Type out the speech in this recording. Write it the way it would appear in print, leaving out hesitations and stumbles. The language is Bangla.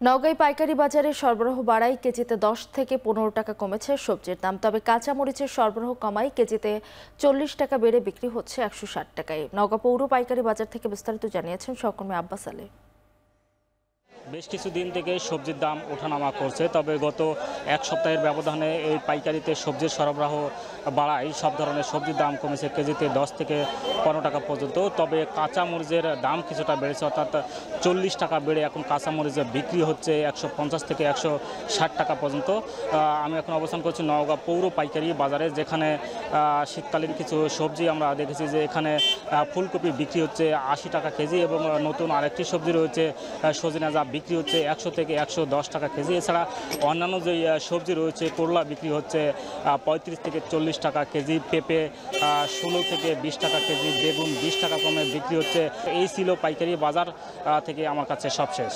নওগাঁয় পাইকারি বাজারে সরবরাহ বাড়ায় কেজিতে 10 থেকে 15 টাকা কমেছে সবজির দাম। তবে কাঁচা মরিচের সরবরাহ কমায় কেজিতে 40 টাকা বেড়ে বিক্রি হচ্ছে 160 টাকায়। নওগাঁ পৌর পাইকারি বাজার থেকে বিস্তারিত জানিয়েছেন সহকর্মী আব্বাস আলী। বেশ কিছুদিন থেকে সবজির দাম ওঠানামা করছে, তবে গত এক সপ্তাহের ব্যবধানে এই পাইকারিতে সবজির সরবরাহ বাড়ায় সব ধরনের সবজির দাম কমেছে কেজিতে 10 থেকে 15 টাকা পর্যন্ত। তবে কাঁচা মরিচের দাম কিছুটা বেড়েছে, অর্থাৎ 40 টাকা বেড়ে এখন কাঁচা মরিচের বিক্রি হচ্ছে 150 থেকে 160 টাকা পর্যন্ত। আমি এখন অবস্থান করছি নওগাঁ পৌর পাইকারি বাজারে, যেখানে শীতকালীন কিছু সবজি আমরা দেখেছি যে এখানে ফুলকপি বিক্রি হচ্ছে 80 টাকা কেজি এবং নতুন আরেকটি সবজি রয়েছে সজনা, যা বিক্রি হচ্ছে 100 থেকে 110 টাকা কেজি। এছাড়া অন্যান্য যে সবজি রয়েছে, করলা বিক্রি হচ্ছে 35 থেকে 40 টাকা কেজি, পেঁপে 16 থেকে 20 টাকা কেজি, বেগুন 20 টাকা কমে বিক্রি হচ্ছে। এই ছিল পাইকারি বাজার থেকে আমার কাছে সবশেষ।